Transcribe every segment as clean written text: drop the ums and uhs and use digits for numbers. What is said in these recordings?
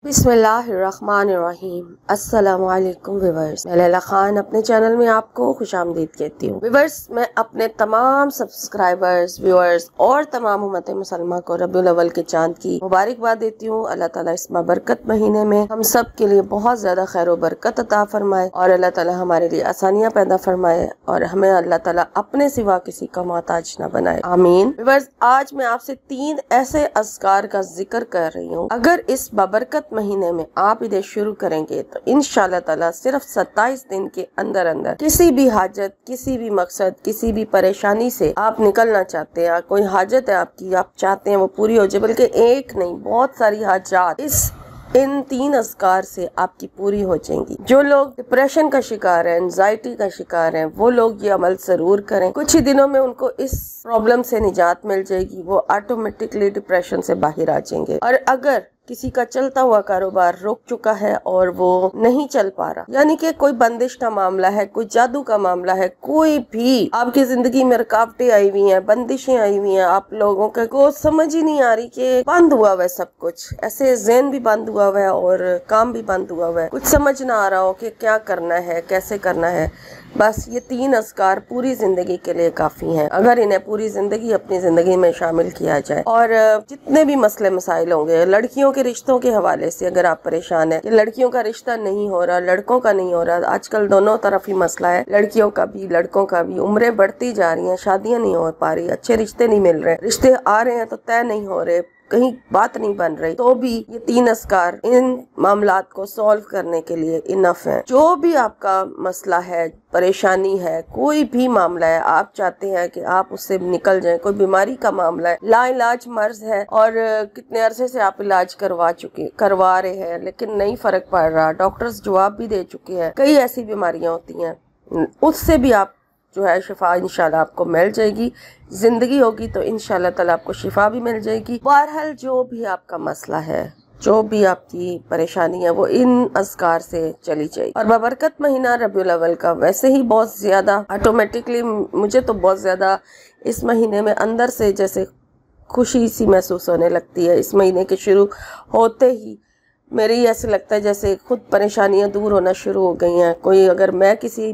बिस्मिल्लाहिर्रहमानिर्रहीम। अस्सलाम वालेकुम व्यूअर्स, मैं लैला खान अपने चैनल में आपको खुशामदीद कहती हूँ। व्यूअर्स, मैं अपने तमाम सब्सक्राइबर्स, व्यूअर्स और तमाम उम्मत मुसलमान को रबीउल अव्वल के चांद की मुबारकबाद देती हूँ। अल्लाह ताला इस बरकत महीने में हम सब के लिए बहुत ज्यादा खैर व बरकत अता फरमाए और अल्लाह ताला हमारे लिए आसानियाँ पैदा फरमाए और हमें अल्लाह ताला अपने सिवा किसी का मोहताज न बनाए, आमीन। व्यूअर्स, आज मैं आपसे 3 ऐसे अज़कार का जिक्र कर रही हूँ। अगर इस बाबरकत महीने में आप इन्हें शुरू करेंगे तो इंशाअल्लाह ताला सिर्फ 27 दिन के अंदर अंदर किसी भी हाजत, किसी भी मकसद, किसी भी परेशानी से आप निकलना चाहते हैं, कोई हाजत है आपकी, आप चाहते हैं वो पूरी हो जाए, बल्कि एक नहीं बहुत सारी हाजात इन 3 अज़कार से आपकी पूरी हो जाएंगी। जो लोग डिप्रेशन का शिकार है, एंजाइटी का शिकार हैं, वो लोग ये अमल जरूर करें। कुछ ही दिनों में उनको इस प्रॉब्लम से निजात मिल जाएगी, वो ऑटोमेटिकली डिप्रेशन से बाहर आ जाएंगे। और अगर किसी का चलता हुआ कारोबार रुक चुका है और वो नहीं चल पा रहा, यानी कि कोई बंदिश का मामला है, कोई जादू का मामला है, कोई भी आपकी जिंदगी में रुकावटें आई हुई हैं, बंदिशें आई हुई हैं, आप लोगों को समझ ही नहीं आ रही कि बंद हुआ हुआ है सब कुछ, ऐसे ज़हन भी बंद हुआ हुआ है और काम भी बंद हुआ हुआ है, कुछ समझ ना आ रहा हो कि क्या करना है, कैसे करना है, बस ये 3 अज़कार पूरी जिंदगी के लिए काफी हैं। अगर इन्हें पूरी जिंदगी अपनी जिंदगी में शामिल किया जाए और जितने भी मसले मसाइल होंगे, लड़कियों के रिश्तों के हवाले से अगर आप परेशान है कि लड़कियों का रिश्ता नहीं हो रहा, लड़कों का नहीं हो रहा, आजकल दोनों तरफ ही मसला है, लड़कियों का भी लड़कों का भी, उम्रें बढ़ती जा रही हैं, शादियां नहीं हो पा रही, अच्छे रिश्ते नहीं मिल रहे, रिश्ते आ रहे हैं तो तय नहीं हो रहे, कहीं बात नहीं बन रही, तो भी ये 3 अज़कार इन मामलात को सॉल्व करने के लिए इनफ है। जो भी आपका मसला है, परेशानी है, कोई भी मामला है, आप चाहते हैं कि आप उससे निकल जाएं, कोई बीमारी का मामला है, लाइलाज मर्ज है और कितने अरसे से आप इलाज करवा रहे हैं लेकिन नहीं फर्क पड़ रहा, डॉक्टर्स जवाब भी दे चुके हैं, कई ऐसी बीमारियां होती हैं, उससे भी आप जो है शिफा इंशाल्लाह आपको मिल जाएगी। जिंदगी होगी तो इंशाल्लाह ताला आपको शिफा भी मिल जाएगी। बहरहाल जो भी आपका मसला है, जो भी आपकी परेशानी है, वो इन अज़कार से चली जाएगी। और बबरकत महीना रबीउल अव्वल का वैसे ही बहुत ज्यादा ऑटोमेटिकली मुझे तो बहुत ज्यादा इस महीने में अंदर से जैसे खुशी सी महसूस होने लगती है। इस महीने के शुरू होते ही मेरी ऐसे लगता है जैसे खुद परेशानियां दूर होना शुरू हो गई हैं। कोई अगर मैं किसी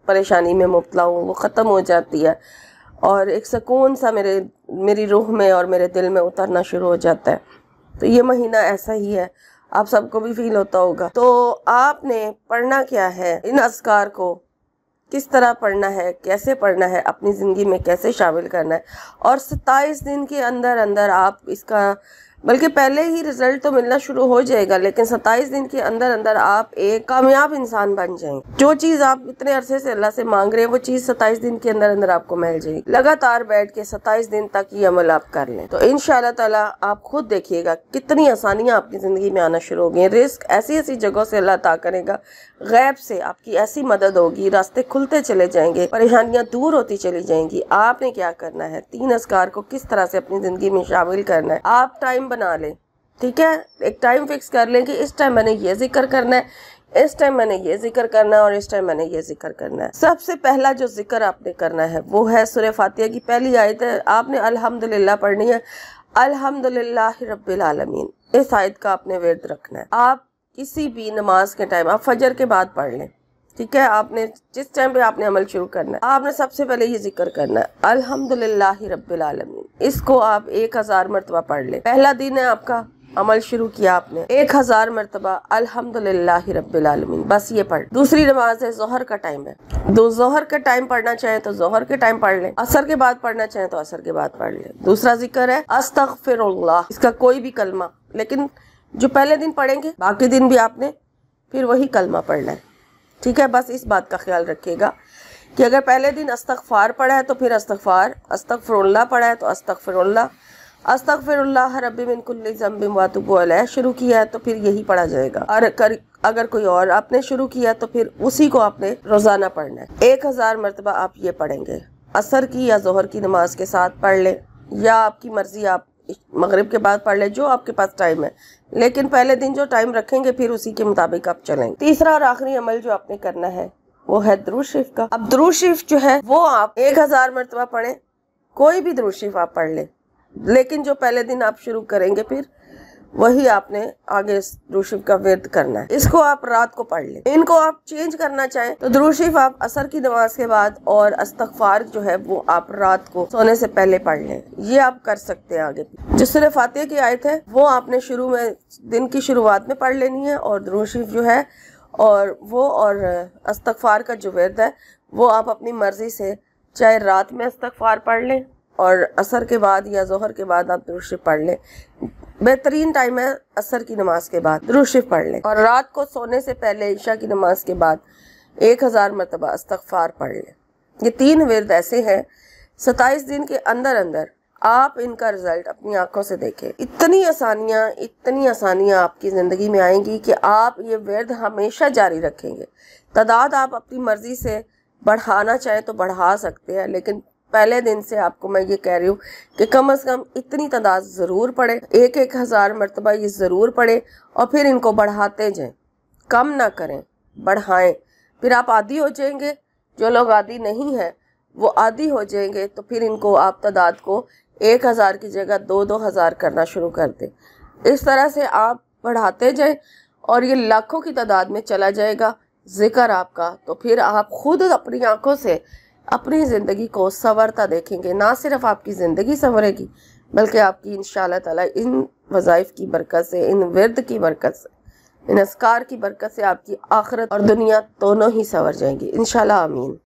परेशानी में मुब्तला हूँ वो ख़त्म हो जाती है और एक सुकून सा मेरी रूह में और मेरे दिल में उतरना शुरू हो जाता है। तो ये महीना ऐसा ही है, आप सबको भी फील होता होगा। तो आपने पढ़ना क्या है, इन अज़कार को किस तरह पढ़ना है, कैसे पढ़ना है, अपनी ज़िंदगी में कैसे शामिल करना है, और 27 दिन के अंदर अंदर आप इसका, बल्कि पहले ही रिजल्ट तो मिलना शुरू हो जाएगा, लेकिन 27 दिन के अंदर अंदर आप एक कामयाब इंसान बन जाएंगे। जो चीज़ आप इतने अरसे से अल्लाह से मांग रहे हैं वो चीज़ 27 दिन के अंदर अंदर आपको मिल जाएगी। लगातार बैठ के 27 दिन तक ये अमल आप कर लें तो इंशाअल्लाह ताला आप खुद देखिएगा कितनी आसानियाँ आपकी ज़िंदगी में आना शुरू हो गई। रिस्क ऐसी ऐसी जगहों से अल्लाह अता करेगा, गैब से आपकी ऐसी मदद होगी, रास्ते खुलते चले जाएंगे, परेशानियाँ दूर होती चली जाएंगी। आपने क्या करना है, 3 अज़कार को किस तरह से अपनी ज़िंदगी में शामिल करना है, आप टाइम बना लें, ठीक है, एक टाइम फिक्स कर लें कि इस टाइम मैंने ये जिक्र करना है, इस टाइम मैंने ये जिक्र करना है और इस टाइम मैंने ये जिक्र करना है। सबसे पहला जो जिक्र आपने करना है वो है सूरह फातिहा की पहली आयत है। आपने अल्हम्दुलिल्लाह पढ़नी है, अल्हम्दुलिल्लाहि रब्बिल आलमीन, इस आयत का आपने विर्द रखना है। आप किसी भी नमाज के टाइम, आप फजर के बाद पढ़ लें, ठीक है, आपने जिस टाइम पे आपने अमल शुरू करना है आपने सबसे पहले ये जिक्र करना है, अल्हम्दुलिल्लाहि रब्बिल आलमीन। इसको आप 1000 मरतबा पढ़ लें। पहला दिन है आपका, अमल शुरू किया आपने, 1000 मरतबा अल्हम्दुलिल्लाहि रब्बिल आलमीन, बस ये पढ़। दूसरी नमाज है, जोहर का टाइम है, जोहर का टाइम पढ़ना चाहे तो जोहर के टाइम पढ़ लें, असर के बाद पढ़ना चाहे तो असर के बाद पढ़ लें। दूसरा जिक्र है अस्तगफिरुल्लाह, इसका कोई भी कलमा, लेकिन जो पहले दिन पढ़ेंगे बाकी दिन भी आपने फिर वही कलमा पढ़ना है, ठीक है। बस इस बात का ख्याल रखिएगा कि अगर पहले दिन अस्तगफार पढ़ा है तो फिर अस्तगफार, अस्तगफिरुल्लाह पढ़ा है तो अस्तगफिरुल्लाह, अस्तगफिरुल्लाह रब्बी मिन कुल्ली ज़ंबिन व अतूबु अलैह शुरू किया है तो फिर यही पढ़ा जाएगा। और अगर कोई और आपने शुरू किया तो फिर उसी को आपने रोजाना पढ़ना है। 1000 मरतबा आप ये पढ़ेंगे, असर की या जोहर की नमाज के साथ पढ़ लें या आपकी मर्जी, आप मगरिब के बाद पढ़ लें, जो आपके पास टाइम है, लेकिन पहले दिन जो टाइम रखेंगे फिर उसी के मुताबिक आप चलेंगे। तीसरा और आखिरी अमल जो आपने करना है वो है दुरूद शरीफ का। अब दुरूद शरीफ जो है वो आप 1000 मरतबा पढ़ें, कोई भी दुरूद शरीफ आप पढ़ लें, लेकिन जो पहले दिन आप शुरू करेंगे फिर وہی آپ نے آگے درود شریف کا ورد کرنا ہے. اس کو آپ رات کو پڑھ لیں. ان کو آپ چینج کرنا چاہیں تو درود شریف آپ عصر کی نماز کے بعد اور استغفار جو ہے وہ آپ رات کو سونے سے پہلے پڑھ لیں. یہ آپ کر سکتے ہیں. آگے جو سورہ فاتحہ کی آیت ہے وہ آپ نے شروع میں دن کی شروعات میں پڑھ لینی ہے، اور درود شریف جو ہے اور استغفار کا جو ورد ہے وہ آپ اپنی مرضی سے چاہے رات میں استغفار پڑھ لیں اور عصر کے بعد یا ظہر کے بعد آپ درود شریف پڑھ لیں. بہترین ٹائم ہے عصر کی نماز کے بعد درود شریف پڑھ لیں، اور رات کو سونے سے پہلے عشاء کی نماز کے بعد 1000 مرتبہ استغفار پڑھ لیں. یہ 3 ورد ایسے ہیں 27 دن کے اندر آپ ان کا رزلٹ اپنی آنکھوں سے دیکھیں. اتنی آسانیاں آپ کی زندگی میں آئیں گی کہ آپ یہ ورد ہمیشہ جاری رکھیں گے. تعداد آپ اپنی مرضی سے بڑھانا چاہیں تو بڑھا سکتے ہیں، لیکن پہلے دن سے آپ کو میں یہ کہہ رہی ہوں کہ کم از کم اتنی تعداد ضرور پڑھیں. 1000 مرتبہ یہ ضرور پڑھیں، اور پھر ان کو بڑھاتے جائیں. کم نہ کریں، بڑھائیں. پھر آپ عادی ہو جائیں گے. جو لوگ عادی نہیں ہیں وہ عادی ہو جائیں گے، تو پھر ان کو آپ تعداد کو 1000 کی جگہ 2000 کرنا شروع کر دیں. اس طرح سے آپ بڑھاتے جائیں اور یہ لاکھوں کی تعداد میں چلا جائے گا ذکر آپ کا. تو پھر آپ خود اپنی آنکھوں سے اپنی زندگی کو سنورتا دیکھیں گے. نہ صرف آپ کی زندگی سنورے گی بلکہ آپ کی انشاءاللہ تعالی ان وظائف کی برکت سے، ان ورد کی برکت سے، ان اذکار کی برکت سے آپ کی آخرت اور دنیا دونوں ہی سنور جائیں گی انشاءاللہ. آمین.